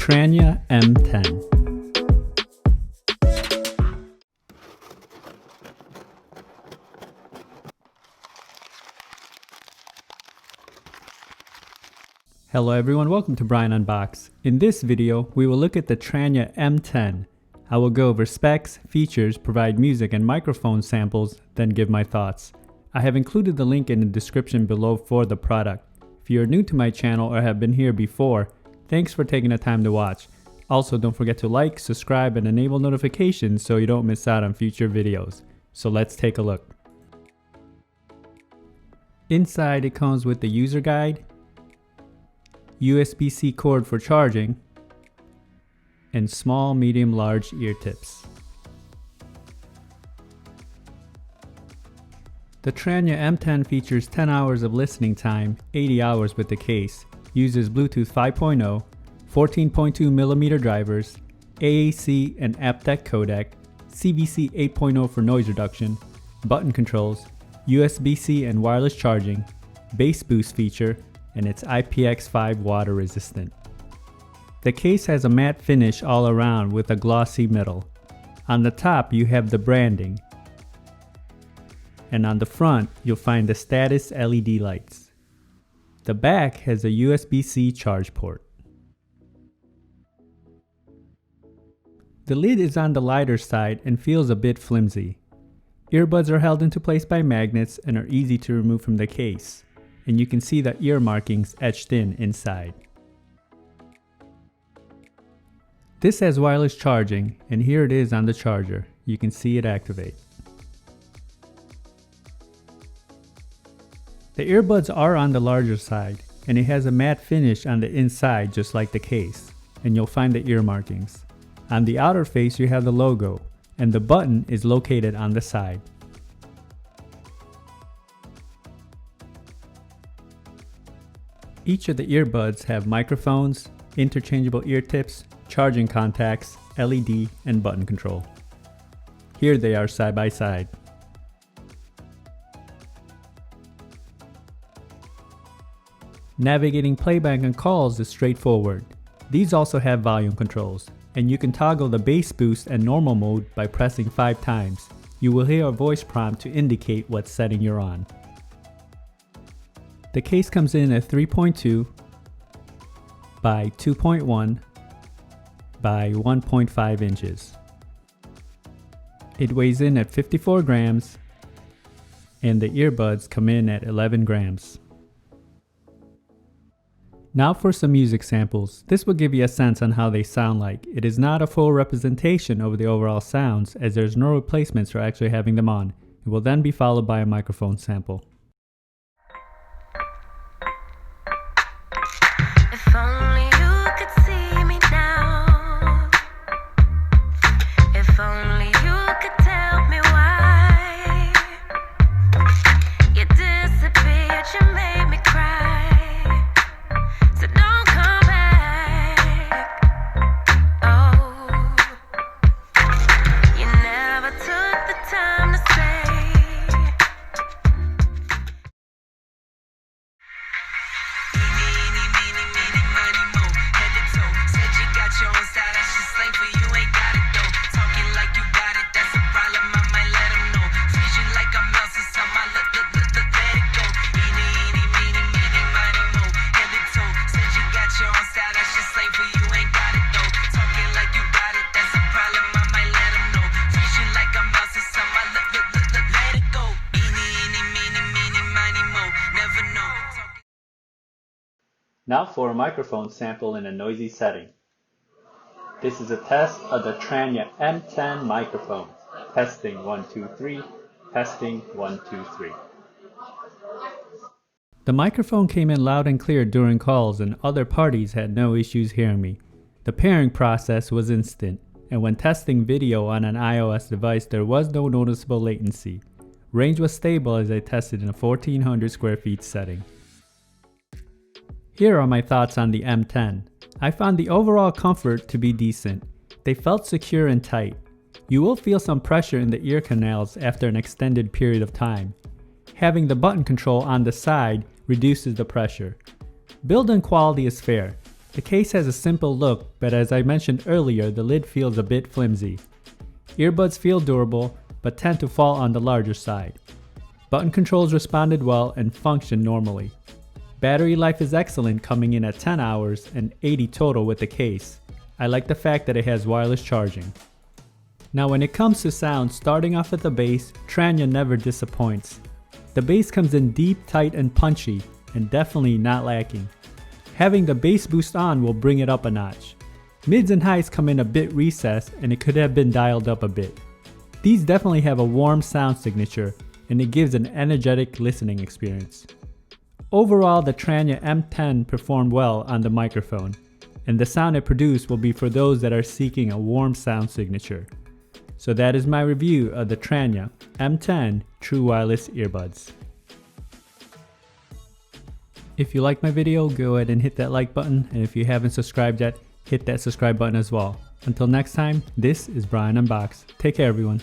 Tranya M10. Hello everyone, welcome to Brian Unboxed. In this video, we will look at the Tranya M10. I will go over specs, features, provide music and microphone samples, then give my thoughts. I have included the link in the description below for the product. If you are new to my channel or have been here before, thanks for taking the time to watch. Also, don't forget to like, subscribe, and enable notifications so you don't miss out on future videos. So let's take a look. Inside, it comes with the user guide, USB-C cord for charging, and small, medium, large ear tips. The Tranya M10 features 10 hours of listening time, 80 hours with the case, uses Bluetooth 5.0, 14.2mm drivers, AAC and aptX codec, CVC 8.0 for noise reduction, button controls, USB-C and wireless charging, bass boost feature, and it's IPX5 water resistant. The case has a matte finish all around with a glossy middle. On the top you have the branding, and on the front you'll find the status LED lights. The back has a USB-C charge port. The lid is on the lighter side and feels a bit flimsy. Earbuds are held into place by magnets and are easy to remove from the case, and you can see the ear markings etched in inside. This has wireless charging, and here it is on the charger. You can see it activate. The earbuds are on the larger side, and it has a matte finish on the inside just like the case, and you'll find the ear markings. On the outer face you have the logo, and the button is located on the side. Each of the earbuds have microphones, interchangeable ear tips, charging contacts, LED, and button control. Here they are side by side. Navigating playback and calls is straightforward. These also have volume controls, and you can toggle the bass boost and normal mode by pressing 5 times. You will hear a voice prompt to indicate what setting you're on. The case comes in at 3.2 by 2.1 by 1.5 inches. It weighs in at 54 grams, and the earbuds come in at 11 grams. Now for some music samples. This will give you a sense on how they sound like. It is not a full representation of the overall sounds, as there's no replacements for actually having them on. It will then be followed by a microphone sample. If only you could see me now. If only you could tell me why you disappeared, you made me cry. So don't come back. Oh, you never took the time to say. Eeny, meeny, miny, mo. Head to toe. Said you got your own style, that's just slang for you, ain't got it though. Talking like you got it, that's a problem, I might let them know. Treat you like I'm Elsa, so I let it go. Eeny, meeny, miny, mo. Head to toe. Said you got your own style, that's just slang for you, ain't got it though. Talking like you got it, that's a problem, I might let them know. Treat you like I'm Elsa, so I let it go. Eeny, meeny, miny, mo. Never know. Now for a microphone sample in a noisy setting. This is a test of the Tranya M10 microphone. Testing 1, 2, 3. Testing 1, 2, 3. The microphone came in loud and clear during calls, and other parties had no issues hearing me. The pairing process was instant, and when testing video on an iOS device there was no noticeable latency. Range was stable as I tested in a 1400 square feet setting. Here are my thoughts on the M10. I found the overall comfort to be decent. They felt secure and tight. You will feel some pressure in the ear canals after an extended period of time. Having the button control on the side reduces the pressure. Build and quality is fair. The case has a simple look, but as I mentioned earlier, the lid feels a bit flimsy. Earbuds feel durable, but tend to fall on the larger side. Button controls responded well and function normally. Battery life is excellent, coming in at 10 hours and 80 total with the case. I like the fact that it has wireless charging. Now when it comes to sound, starting off with the bass, Tranya never disappoints. The bass comes in deep, tight and punchy, and definitely not lacking. Having the bass boost on will bring it up a notch. Mids and highs come in a bit recessed and it could have been dialed up a bit. These definitely have a warm sound signature and it gives an energetic listening experience. Overall, the Tranya M10 performed well on the microphone, and the sound it produced will be for those that are seeking a warm sound signature. So that is my review of the Tranya M10 True Wireless Earbuds. If you like my video, go ahead and hit that like button, and if you haven't subscribed yet, hit that subscribe button as well. Until next time, this is Brian Unboxed. Take care everyone.